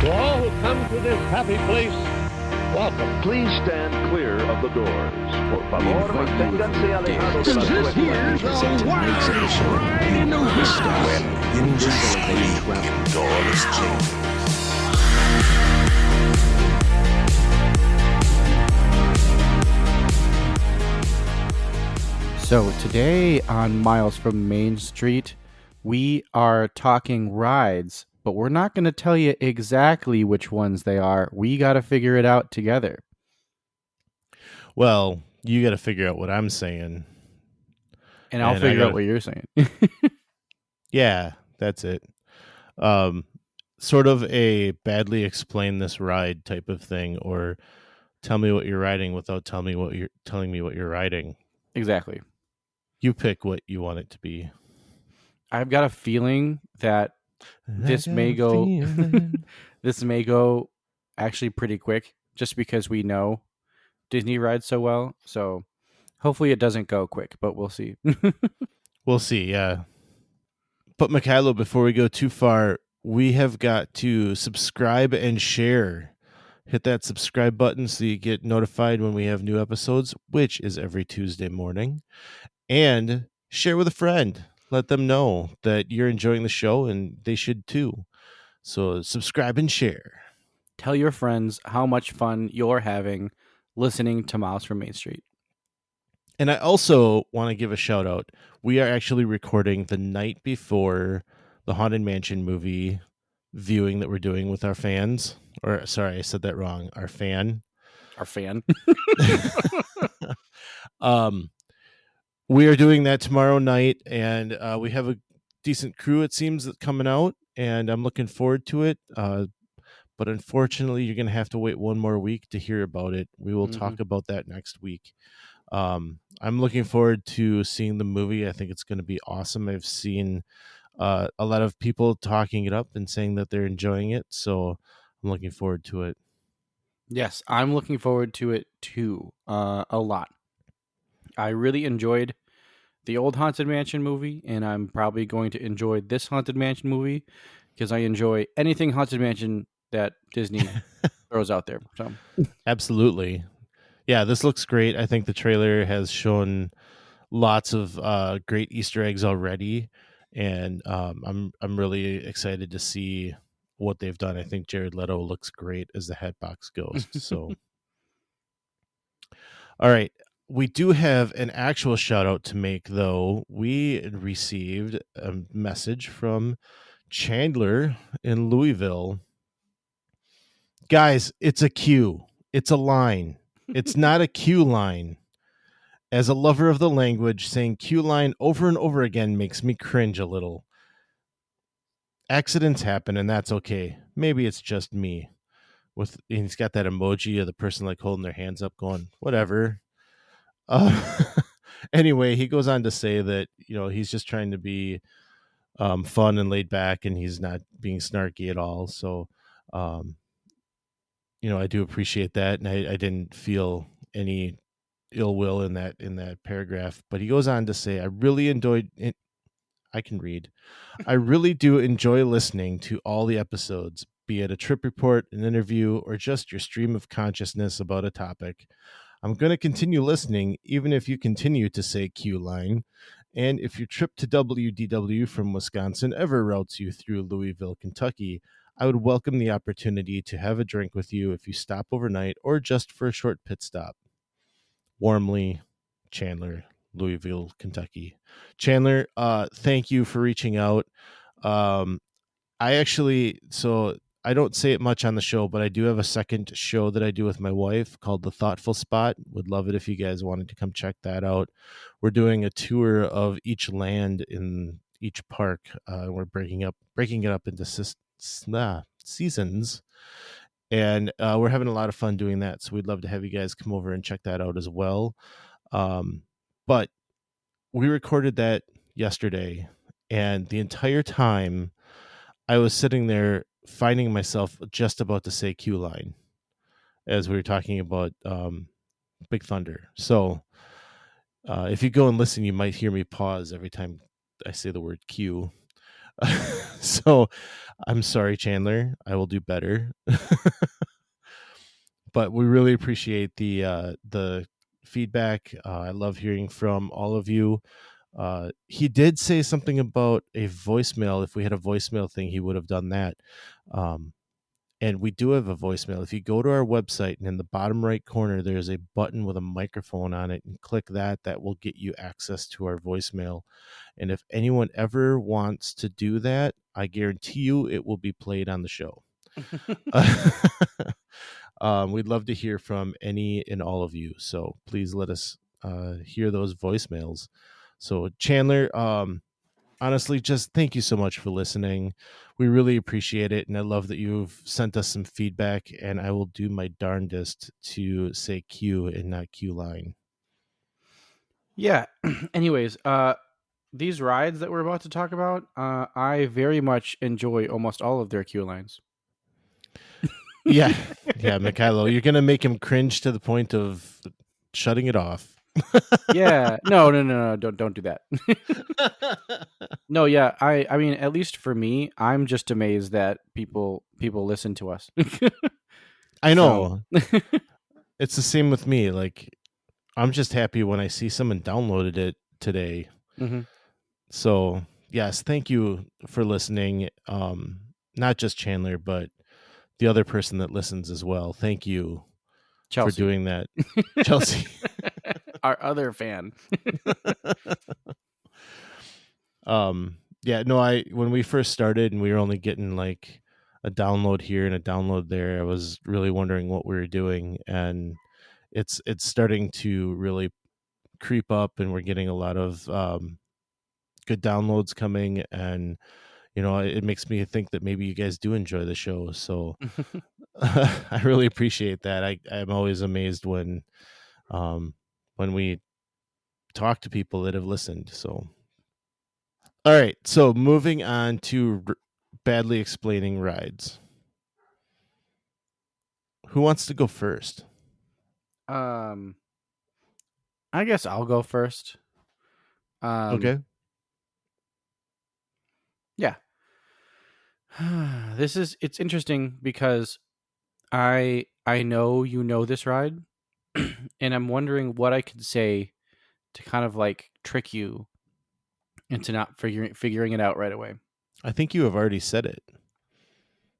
To all who come to this happy place, welcome. Please stand clear of the doors. Por favor, manténganse alejados de las This here's puertas. a wild ride in the wilderness. When indiscreet doors change. So today on Miles from Main Street, we are talking rides, but we're not going to tell you exactly which ones they are. We got to figure it out together. Well, you got to figure out what I'm saying. And I'll figure out what you're saying. Yeah, that's it. Sort of a badly explain this ride type of thing, or tell me what you're riding without telling me what you're riding. Exactly. You pick what you want it to be. I've got a feeling that this may go actually pretty quick, just because we know Disney rides so well. So hopefully it doesn't go quick, but we'll see. We'll see, yeah. But Mikhailo, before we go too far, we have got to subscribe and share. Hit that subscribe button so you get notified when we have new episodes, which is every Tuesday morning. And share with a friend. Let them know that you're enjoying the show, and they should too. So subscribe and share. Tell your friends how much fun you're having listening to Miles from Main Street. And I also want to give a shout out. We are actually recording the night before the Haunted Mansion movie viewing that we're doing with our fans. Or, sorry, I said that wrong. Our fan. We are doing that tomorrow night, and we have a decent crew, it seems, that's coming out, and I'm looking forward to it. But unfortunately, you're going to have to wait one more week to hear about it. We will talk about that next week. I'm looking forward to seeing the movie. I think it's going to be awesome. I've seen a lot of people talking it up and saying that they're enjoying it, so I'm looking forward to it. Yes, I'm looking forward to it too, a lot. I really enjoyed the old Haunted Mansion movie, and I'm probably going to enjoy this Haunted Mansion movie because I enjoy anything Haunted Mansion that Disney throws out there. So, absolutely. Yeah, this looks great. I think the trailer has shown lots of great Easter eggs already, and I'm really excited to see what they've done. I think Jared Leto looks great as the Hatbox Ghost. So, all right. We do have an actual shout out to make, though. We received a message from Chandler in Louisville. Guys, it's a queue. It's a line. It's not a queue line. As a lover of the language, saying queue line over and over again makes me cringe a little. Accidents happen, and that's okay. Maybe it's just me. He's got that emoji of the person like holding their hands up going, whatever. Anyway, he goes on to say that, he's just trying to be fun and laid back, and he's not being snarky at all. So, I do appreciate that, and I didn't feel any ill will in that paragraph. But he goes on to say, I really enjoyed it. I can read. I really do enjoy listening to all the episodes, be it a trip report, an interview, or just your stream of consciousness about a topic. I'm going to continue listening, even if you continue to say Q line. And if your trip to WDW from Wisconsin ever routes you through Louisville, Kentucky, I would welcome the opportunity to have a drink with you if you stop overnight or just for a short pit stop. Warmly, Chandler, Louisville, Kentucky. Chandler, thank you for reaching out. I don't say it much on the show, but I do have a second show that I do with my wife called The Thoughtful Spot. Would love it if you guys wanted to come check that out. We're doing a tour of each land in each park. We're breaking it up into seasons, and we're having a lot of fun doing that. So we'd love to have you guys come over and check that out as well. But we recorded that yesterday, and the entire time I was sitting there finding myself just about to say Q line as we were talking about Big Thunder. So if you go and listen, you might hear me pause every time I say the word Q. So I'm sorry, Chandler. I will do better. But we really appreciate the feedback. I love hearing from all of you. He did say something about a voicemail. If we had a voicemail thing, he would have done that. And we do have a voicemail. If you go to our website and in the bottom right corner, there's a button with a microphone on it, and click that. That will get you access to our voicemail. And if anyone ever wants to do that, I guarantee you it will be played on the show. We'd love to hear from any and all of you. So please let us hear those voicemails. So Chandler, honestly, just thank you so much for listening. We really appreciate it. And I love that you've sent us some feedback, and I will do my darndest to say Q and not Q line. Yeah. Anyways, these rides that we're about to talk about, I very much enjoy almost all of their queue lines. Yeah. Yeah, Mikhailo, you're going to make him cringe to the point of shutting it off. Yeah. No, don't do that. No, yeah. I mean, at least for me, I'm just amazed that people listen to us. I know. So. It's the same with me. Like, I'm just happy when I see someone downloaded it today. Mm-hmm. So, yes, thank you for listening. Not just Chandler, but the other person that listens as well. Thank you Chelsea. for doing that. Chelsea. Our other fan. Yeah, no, when we first started and we were only getting like a download here and a download there, I was really wondering what we were doing, and it's starting to really creep up, and we're getting a lot of good downloads coming, and it makes me think that maybe you guys do enjoy the show. So I really appreciate that. I'm always amazed when we talk to people that have listened. So all right, so moving on to badly explaining rides. Who wants to go first? I guess I'll go first. Okay. Yeah. It's interesting because I know you know this ride, and I'm wondering what I could say to kind of like trick you into not figuring it out right away. I think you have already said it.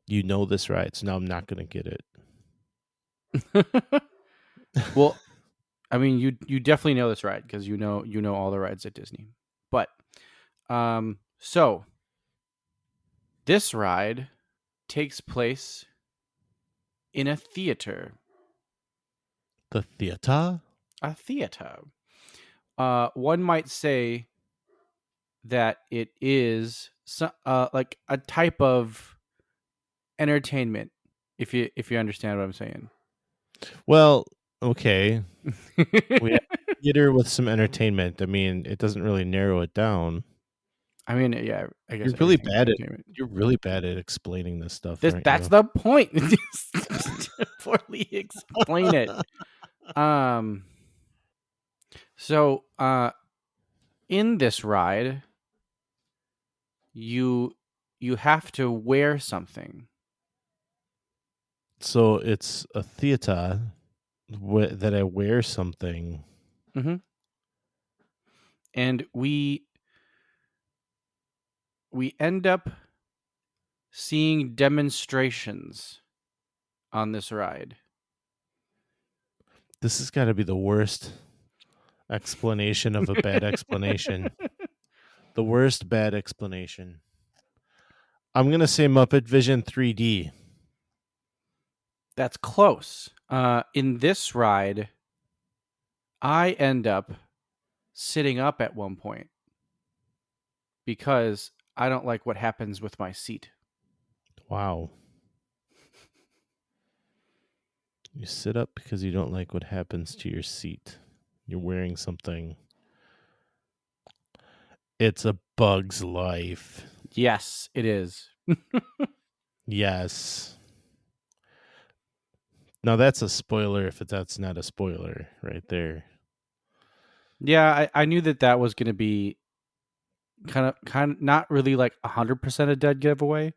You know this ride, so now I'm not going to get it. Well, I mean, you definitely know this ride because you know all the rides at Disney. But so this ride takes place in a theater. The theater? A theater. One might say that it is like a type of entertainment, if you understand what I'm saying. Well, okay. We have a theater with some entertainment. I mean, it doesn't really narrow it down. I mean, yeah, I guess you're really bad at explaining this stuff. That's the point. Poorly explain it. So, in this ride, you have to wear something. So it's a theater that I wear something. Mm-hmm. And we end up seeing demonstrations on this ride. This has got to be the worst explanation of a bad explanation. The worst bad explanation. I'm going to say Muppet Vision 3D. That's close. In this ride, I end up sitting up at one point because I don't like what happens with my seat. Wow. You sit up because you don't like what happens to your seat. You're wearing something. It's A Bug's Life. Yes, it is. Yes. Now that's a spoiler if that's not a spoiler right there. Yeah, I knew that was going to be kind of not really like 100% a dead giveaway,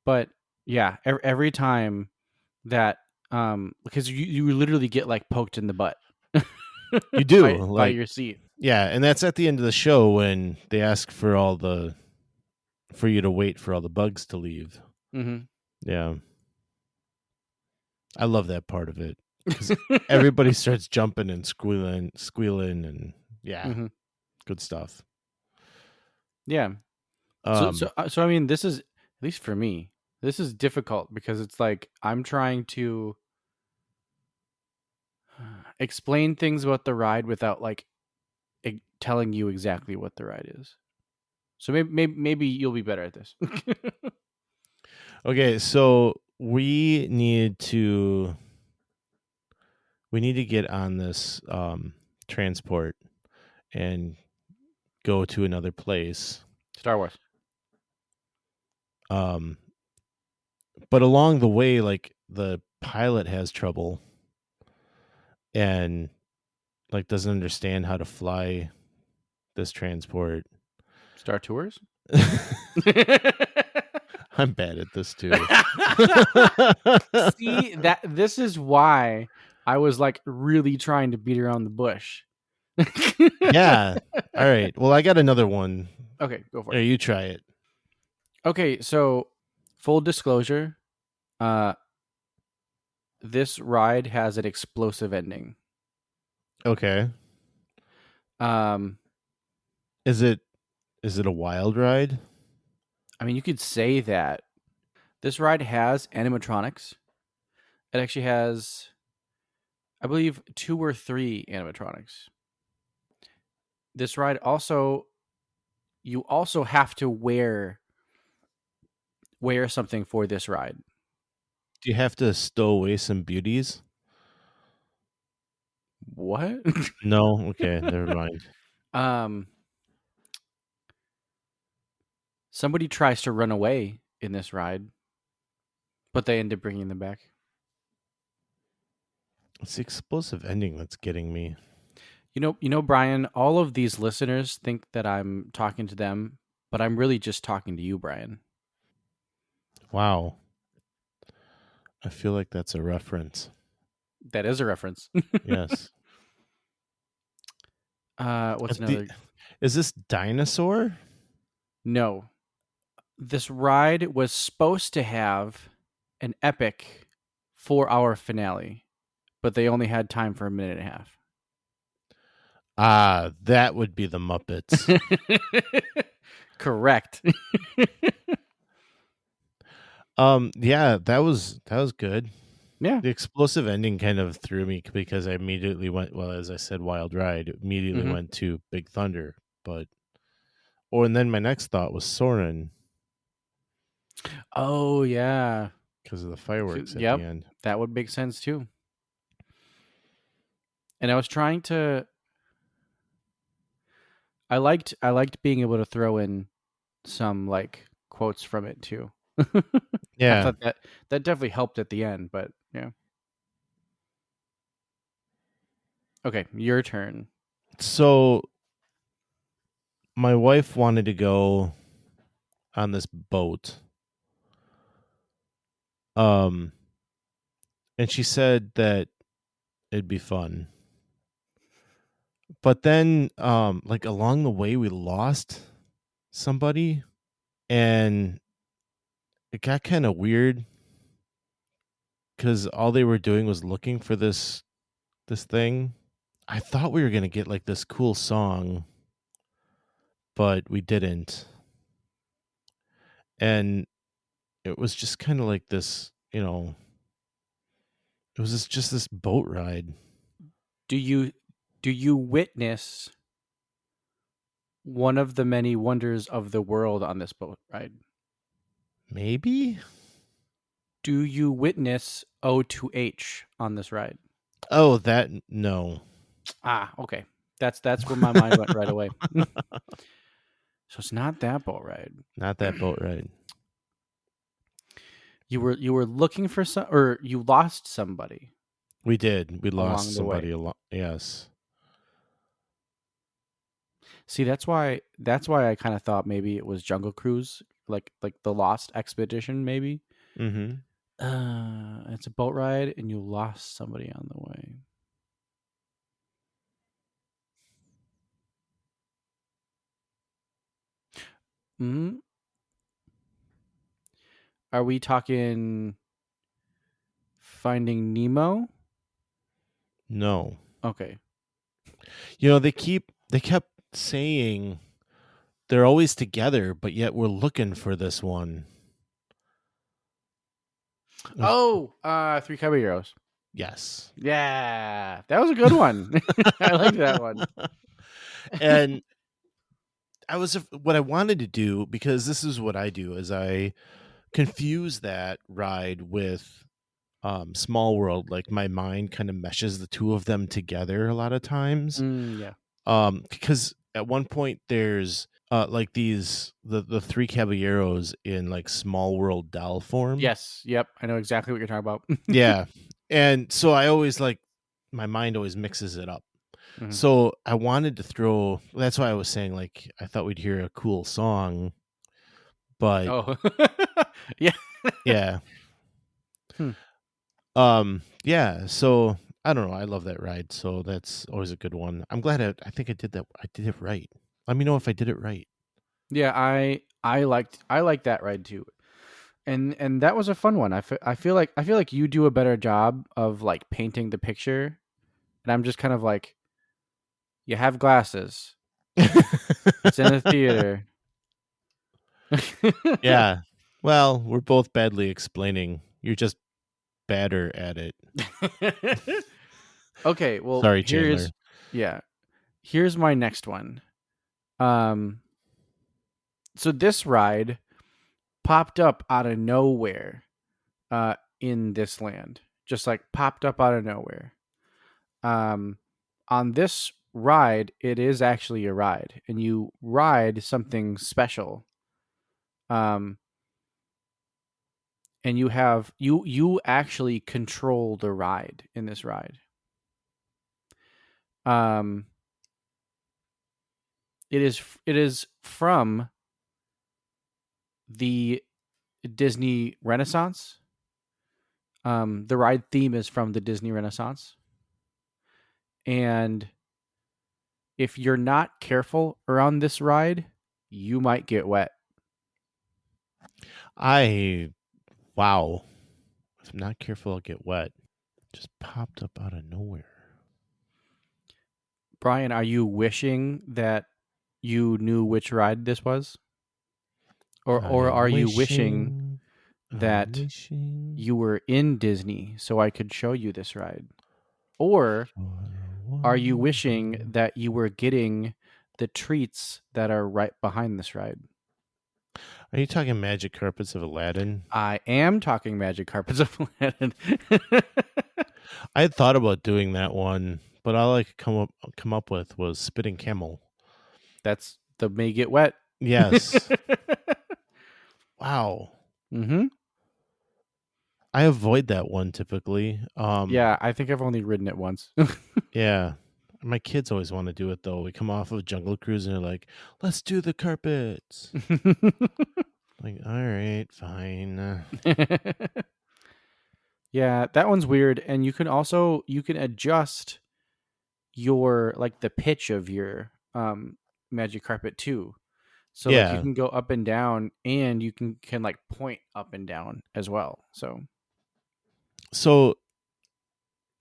but yeah, every time that because you literally get like poked in the butt. You do, by like, your seat. yeah, and that's at the end of the show when they ask for you to wait for all the bugs to leave. Mm-hmm. Yeah. I love that part of it because everybody starts jumping and squealing, and yeah, Mm-hmm. good stuff. Yeah. So I mean, this is, at least for me, this is difficult because it's like I'm trying to explain things about the ride without like telling you exactly what the ride is. So maybe you'll be better at this. Okay, so we need to get on this transport and go to another place. Star Wars. But along the way, like, the pilot has trouble and like doesn't understand how to fly this transport. Star Tours. I'm bad at this too. See, that this is why I was like really trying to beat around the bush. Yeah. All right. Well, I got another one. Okay, go for Here, it. you try it. Okay, so full disclosure, this ride has an explosive ending. Okay. Um, Is it a wild ride? I mean, you could say that this ride has animatronics. It actually has, I believe, 2 or 3 animatronics. This ride also, you also have to wear something for this ride. Do you have to stow away some beauties? What? No. Okay. Never mind. um, somebody tries to run away in this ride, but they end up bringing them back. It's the explosive ending that's getting me. You know, Brian, all of these listeners think that I'm talking to them, but I'm really just talking to you, Brian. Wow. I feel like that's a reference. That is a reference. Yes. What's another? Is this Dinosaur? No. This ride was supposed to have an epic 4-hour finale, but they only had time for a minute and a half. Ah, that would be the Muppets. Correct. Yeah, that was good. Yeah. The explosive ending kind of threw me because I immediately went, well, as I said, Wild Ride, immediately went to Big Thunder, and then my next thought was Soarin'. Oh yeah, because of the fireworks at yep, the end. that would make sense too. And I was trying to. I liked being able to throw in some like quotes from it too. Yeah. I thought that definitely helped at the end, but yeah. Okay, your turn. So my wife wanted to go on this boat. And she said that it'd be fun. But then like along the way we lost somebody and it got kind of weird cuz all they were doing was looking for this thing. I thought we were going to get like this cool song, but we didn't. And it was just kind of like this, it was just this boat ride. Do you witness one of the many wonders of the world on this boat ride? Maybe? Do you witness O2H on this ride? Oh, that no. Ah, okay. That's where my mind went right away. So it's not that boat ride. Not that boat ride. You were looking for some, or you lost somebody. We did. We Along lost the somebody way. a lot. Yes. See, that's why I kind of thought maybe it was Jungle Cruise, like the Lost Expedition, maybe. Mm-hmm. It's a boat ride, and you lost somebody on the way. Hmm. Are we talking Finding Nemo? No. Okay. They kept saying they're always together, but yet we're looking for this one. Oh, Three Caballeros. Yes. Yeah, that was a good one. I like that one. And what I wanted to do, because this is what I do, is I confuse that ride with Small World. Like my mind kind of meshes the two of them together a lot of times. Yeah. Because at one point there's like the three caballeros in like Small World doll form. Yes. Yep. I know exactly what you're talking about. Yeah. And so I always my mind always mixes it up. Mhm. So I wanted to throw, that's why I was saying, like, I thought we'd hear a cool song, but Oh, yeah. yeah. Hmm. Yeah. So I don't know. I love that ride. So that's always a good one. I'm glad I think I did that. I did it right. Let me know if I did it right. Yeah, I liked that ride too, and that was a fun one. I feel like you do a better job of like painting the picture, and I'm just kind of like, you have glasses. It's in a theater. Yeah. Well, we're both badly explaining. You're just badder at it. Okay, well, Sorry, Chandler. Here's my next one. So this ride popped up out of nowhere, in this land, just like popped up out of nowhere. On this ride, it is actually a ride, and you ride something special. Um, and you actually control the ride in this ride. Um, it is from the Disney Renaissance. The ride theme is from the Disney Renaissance, and if you're not careful around this ride, you might get wet. Wow. If I'm not careful, I'll get wet. Just popped up out of nowhere. Brian, are you wishing that you knew which ride this was? Or are you wishing that you were in Disney so I could show you this ride? Or are you wishing that you were getting the treats that are right behind this ride? Are you talking Magic Carpets of Aladdin? I am talking Magic Carpets of Aladdin. I had thought about doing that one, but all I could come up with was Spitting Camel. That's the May Get Wet. Yes. Wow. Mm-hmm. I avoid that one typically. Yeah, I think I've only ridden it once. Yeah. My kids always want to do it though. We come off of Jungle Cruise and they're like, "Let's do the carpets." Like, all right, fine. Yeah, that one's weird, and you can adjust your like the pitch of your magic carpet too. So like you Yeah. can go up and down, and you can like point up and down as well. So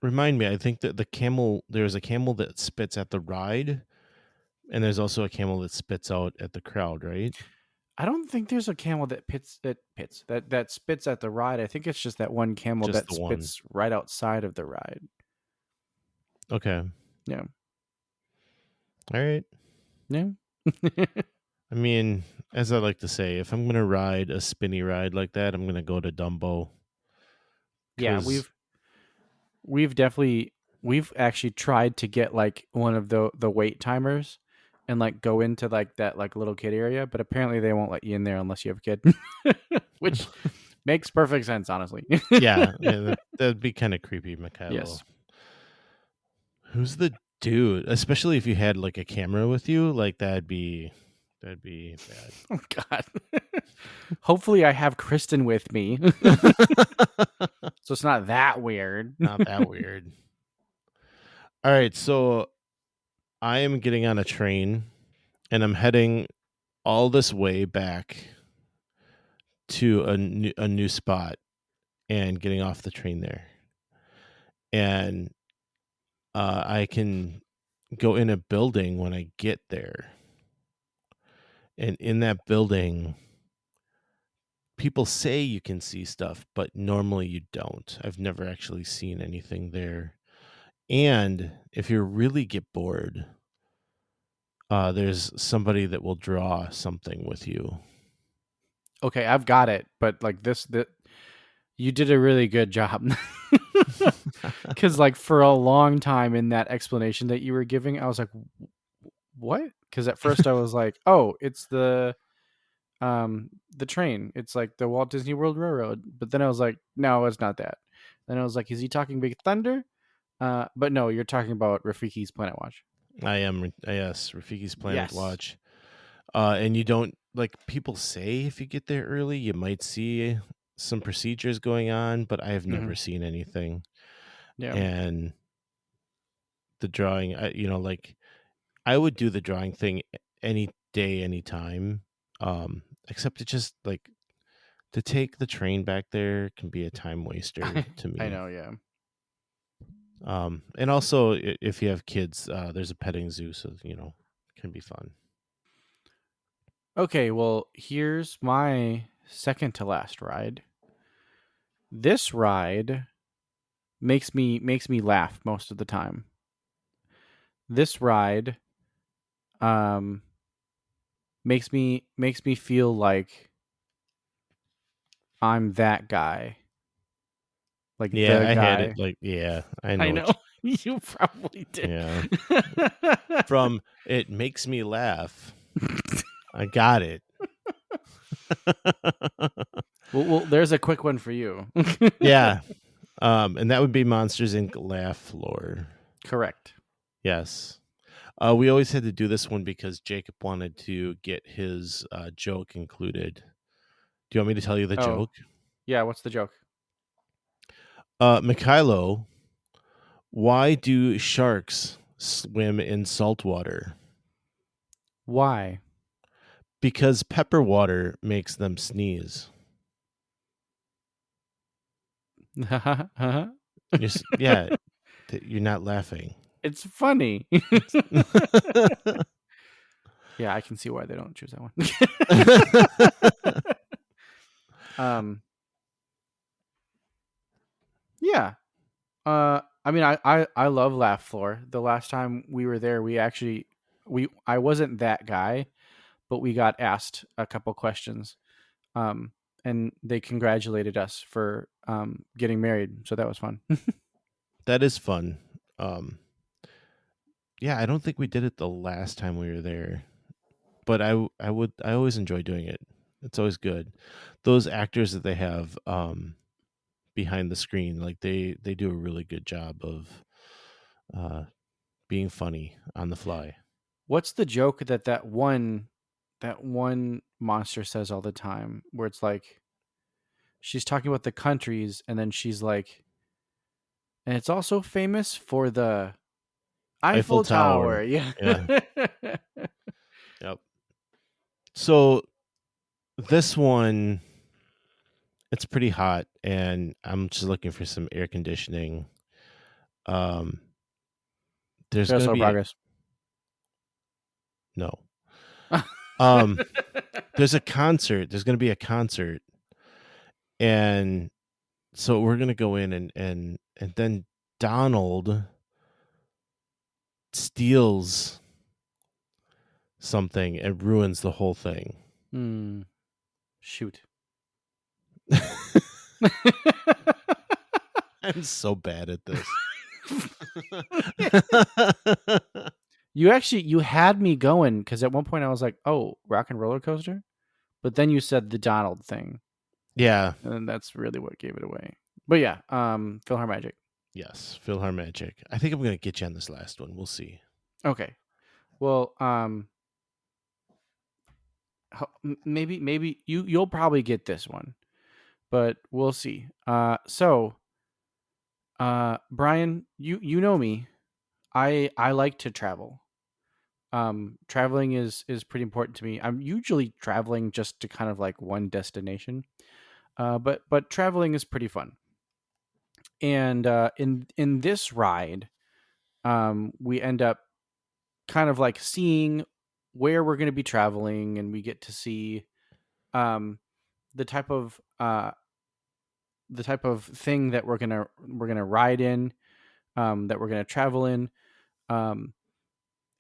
remind me, I think that there's a camel that spits at the ride, and there's also a camel that spits out at the crowd, right? I don't think there's a camel that that spits at the ride. I think it's just that one camel Just that the one. spits right outside of the ride. Okay. Yeah. All right. Yeah. I mean, as I like to say, if I'm gonna ride a spinny ride like that, I'm gonna go to Dumbo. Yeah, 'Cause- we've actually tried to get like one of the wait timers and like go into like that like little kid area, but apparently they won't let you in there unless you have a kid. Which makes perfect sense, honestly. yeah, that'd be kind of creepy, Mikhailo. Yes. Who's the Dude, especially if you had like a camera with you, like that'd be bad. Oh God. Hopefully, I have Kristen with me, so it's not that weird. Not that weird. All right, so I am getting on a train and I'm heading all this way back to a new spot and getting off the train there. And I can go in a building when I get there. And in that building, people say you can see stuff, but normally you don't. I've never actually seen anything there. And if you really get bored, there's somebody that will draw something with you. Okay, I've got it, but like you did a really good job. Because like for a long time in that explanation that you were giving, I was like, what? Because at first I was like, oh, it's the train. It's like the Walt Disney World Railroad. But then I was like, no, it's not that. Then I was like, is he talking Big Thunder? But no, you're talking about Rafiki's Planet Watch. I am, yes, Rafiki's Planet Yes. Watch. And you don't, like, people say if you get there early, you might see some procedures going on, but I have never seen anything. Yeah. And the drawing, like, I would do the drawing thing any day, anytime. Except it just, like, to take the train back there can be a time waster to me. I know, yeah. And also, if you have kids, there's a petting zoo, so, it can be fun. Okay, well, here's my second to last ride. This ride makes me laugh most of the time. This ride makes me feel like I'm that guy. Like Yeah, the I guy. had it. Like, yeah, I know. I know. You probably did. Yeah. From it makes me laugh. I got it. well, there's a quick one for you. Yeah. And that would be Monsters Inc. Laugh Floor. Correct. Yes. We always had to do this one because Jacob wanted to get his joke included. Do you want me to tell you the joke? Yeah, what's the joke? Mikhailo, why do sharks swim in salt water? Why? Because pepper water makes them sneeze. Yeah, You're not laughing. it's funny. Yeah, I can see why they don't choose that one. Yeah. I mean, I love Laugh Floor. The last time we were there, I wasn't that guy, but we got asked a couple questions, and they congratulated us for getting married. So that was fun. That is fun. Yeah, I don't think we did it the last time we were there, but I always enjoy doing it. It's always good. Those actors that they have behind the screen, like they do a really good job of being funny on the fly. What's the joke that one monster says all the time, where it's like she's talking about the countries, and then she's like, and it's also famous for the Eiffel Tower. Yeah. Yep. So this one, it's pretty hot, and I'm just looking for some air conditioning. There's going to be progress. No. There's a concert. There's going to be a concert, and so we're going to go in, and then Donald steals something and ruins the whole thing. Shoot. I'm so bad at this. You had me going, because at one point I was like, oh, Rock and Roller Coaster, but then you said the Donald thing. Yeah. And that's really what gave it away. But yeah, Philharmagic. Yes, PhilharMagic. I think I'm going to get you on this last one. We'll see. Okay. Well, maybe you'll probably get this one, but we'll see. Brian, you know me. I like to travel. Traveling is pretty important to me. I'm usually traveling just to kind of like one destination. But traveling is pretty fun. And in this ride, we end up kind of like seeing where we're going to be traveling, and we get to see um, the type of thing that we're gonna ride in, that we're gonna travel in, um,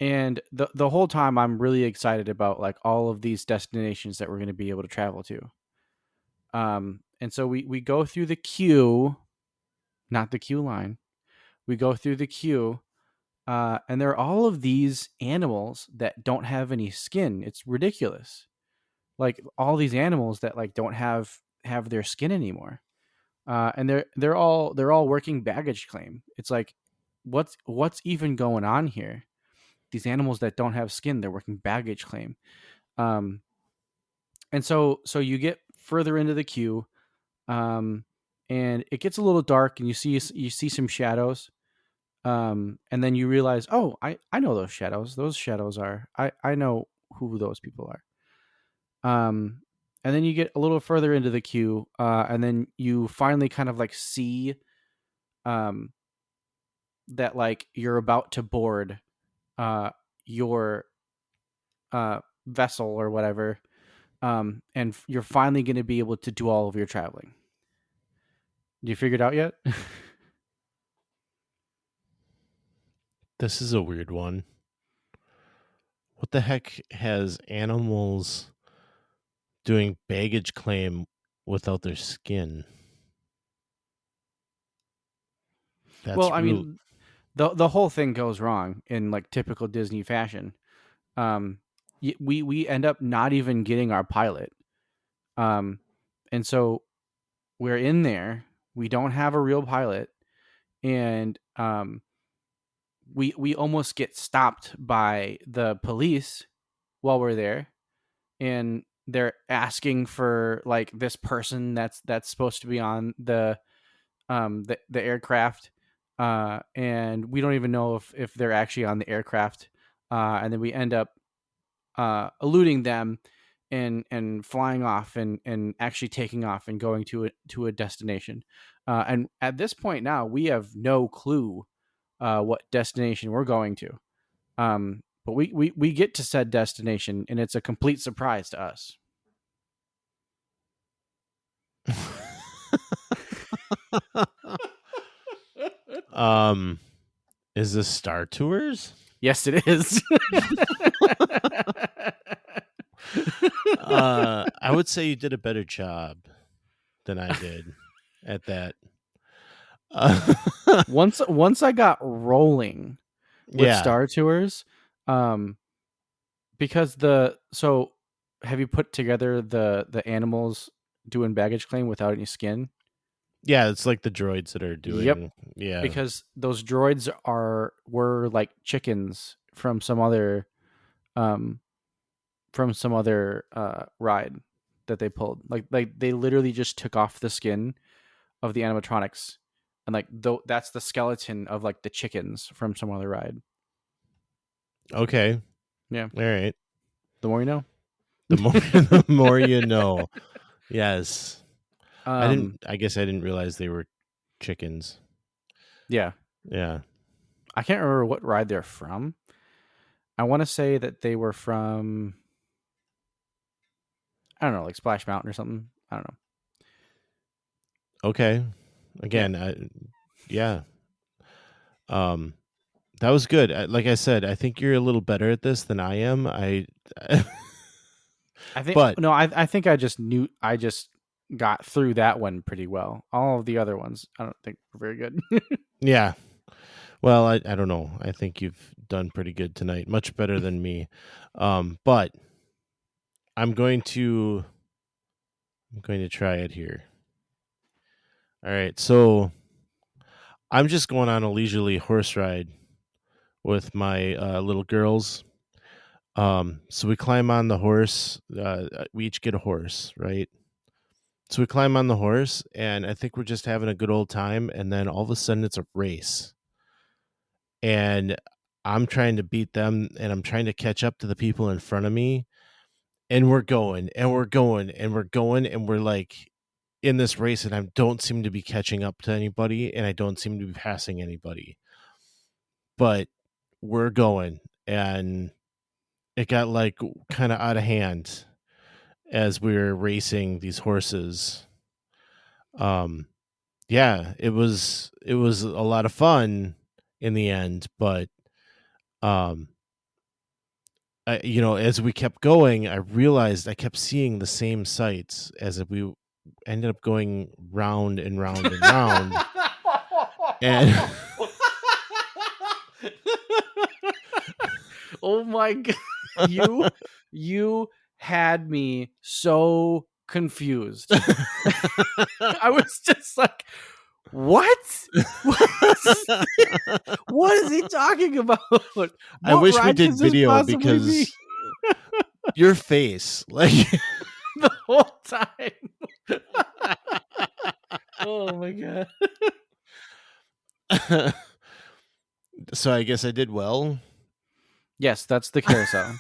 and the whole time I'm really excited about like all of these destinations that we're gonna be able to travel to. And so we go through the queue, not the queue line. We go through the queue, and there are all of these animals that don't have any skin. It's ridiculous. Like all these animals that like don't have their skin anymore. And they're all working baggage claim. It's like, what's even going on here? These animals that don't have skin, they're working baggage claim. Um, and so you get further into the queue, um, and it gets a little dark, and you see some shadows. And then you realize, oh, I know those shadows. Those shadows are I know who those people are. And then you get a little further into the queue, and then you finally kind of like see um that like you're about to board your vessel or whatever, and you're finally going to be able to do all of your traveling. You figured out yet? This is a weird one. What the heck has animals doing baggage claim without their skin? Well, That's I real. mean, the whole thing goes wrong in like typical Disney fashion. Um, we end up not even getting our pilot, um, and so we're in there. We don't have a real pilot, and we almost get stopped by the police while we're there, and they're asking for like this person that's supposed to be on the aircraft, and we don't even know if they're actually on the aircraft, and then we end up eluding them and flying off and actually taking off and going to a destination. And at this point now, we have no clue what destination we're going to. But we get to said destination, and it's a complete surprise to us. um, is this Star Tours? Yes, it is. I would say you did a better job than I did at that. Once I got rolling with Yeah. Star Tours, um, because the so have you put together the animals doing baggage claim without any skin? Yeah, it's like the droids that are Yep. doing. Yeah. Because those droids were like chickens um from some other ride that they pulled. Like they literally just took off the skin of the animatronics, and like that's the skeleton of like the chickens from some other ride. Okay. Yeah. All right. The more you know. The more you know. Yes. Um I guess I didn't realize they were chickens. yeah. Yeah. I can't remember what ride they're from. I want to say that they were from, I don't know, like Splash Mountain or something. I don't know. Okay. Again, yeah. Um that was good. Like I said, I think you're a little better at this than I am. I think But no, I think I just got through that one pretty well. All of the other ones I don't think were very good. yeah. Well, I don't know. I think you've done pretty good tonight. Much better than me. But I'm going to try it here. All right. So I'm just going on a leisurely horse ride with my little girls. So we climb on the horse. We each get a horse, right? So we climb on the horse, and I think we're just having a good old time. And then all of a sudden, it's a race, and I'm trying to beat them, and I'm trying to catch up to the people in front of me. And we're going, and we're going, and we're going, and we're like in this race, and I don't seem to be catching up to anybody, and I don't seem to be passing anybody. But we're going, and it got like kind of out of hand as we were racing these horses. Yeah, it was a lot of fun in the end, but as we kept going, I realized I kept seeing the same sights as if we ended up going round and round and round. And oh my god, you had me so confused. I was just like, what is he talking about? I wish we ride did could this video possibly because be? your face, like The whole time. Oh my god. So I guess I did well. Yes, that's the carousel.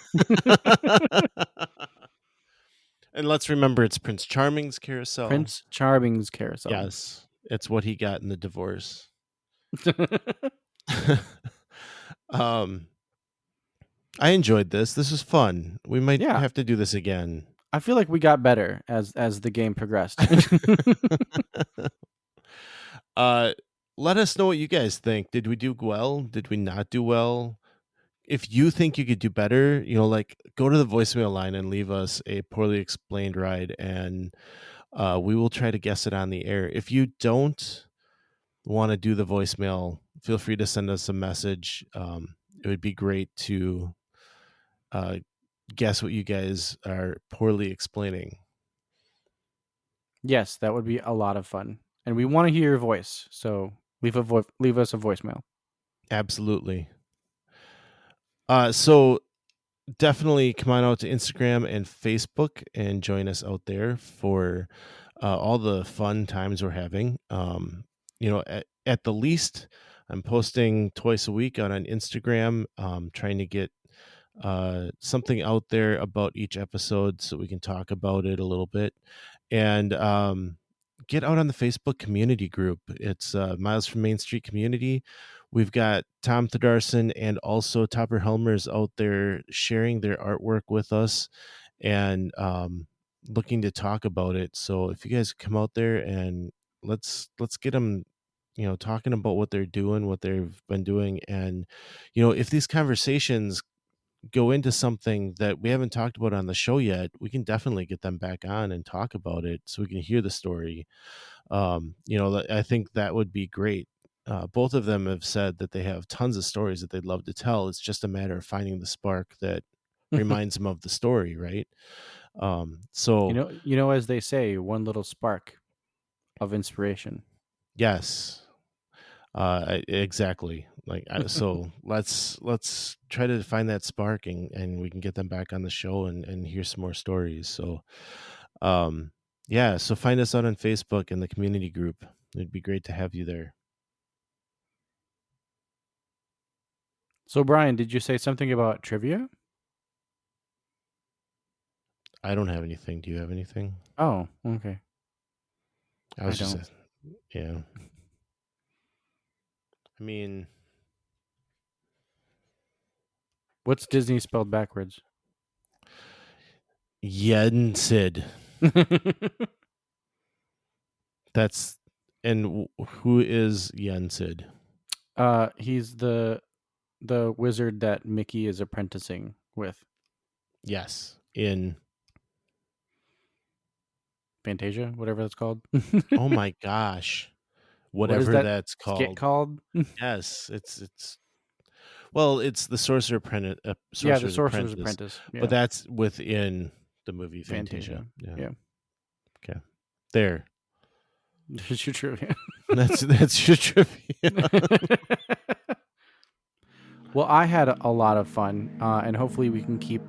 And let's remember, it's Prince Charming's carousel. Prince Charming's carousel. Yes, it's what he got in the divorce. I enjoyed this. This was fun. We might have to do this again. I feel like we got better as the game progressed. Let us know what you guys think. Did we do well? Did we not do well? If you think you could do better, go to the voicemail line and leave us a poorly explained ride, and we will try to guess it on the air. If you don't want to do the voicemail, feel free to send us a message. It would be great to guess what you guys are poorly explaining. Yes, that would be a lot of fun, and we want to hear your voice. So leave us a voicemail. Absolutely. So definitely come on out to Instagram and Facebook and join us out there for all the fun times we're having. At the least, I'm posting twice a week on Instagram, trying to get something out there about each episode so we can talk about it a little bit, and get out on the Facebook community group. It's Miles from Main Street Community. We've got Tom Thedarson and also Topper Helmers out there sharing their artwork with us and looking to talk about it. So if you guys come out there and let's get them, talking about what they're doing, what they've been doing. And, if these conversations go into something that we haven't talked about on the show yet, we can definitely get them back on and talk about it so we can hear the story. I think that would be great. Both of them have said that they have tons of stories that they'd love to tell. It's just a matter of finding the spark that reminds them of the story, right? So as they say, one little spark of inspiration. Yes, exactly. So let's try to find that spark and we can get them back on the show and hear some more stories. So, so find us out on Facebook in the community group. It'd be great to have you there. So, Brian, did you say something about trivia? I don't have anything. Do you have anything? Oh, okay. I don't. Yeah. I mean, what's Disney spelled backwards? Yensid. And who is Yensid? He's the wizard that Mickey is apprenticing with. Yes, in Fantasia, whatever that's called. Oh my gosh. Whatever that's called. Skit called? Yes, it's the Sorcerer's Apprentice. The Sorcerer's Apprentice. Yeah. But that's within the movie Fantasia. Yeah. Okay. There. There's your trivia. That's your trivia. Well, I had a lot of fun, and hopefully we can keep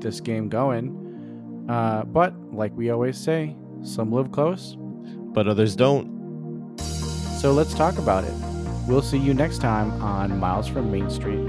this game going. But like we always say, some live close, But others don't. so let's talk about it. We'll see you next time on Miles from Main Street.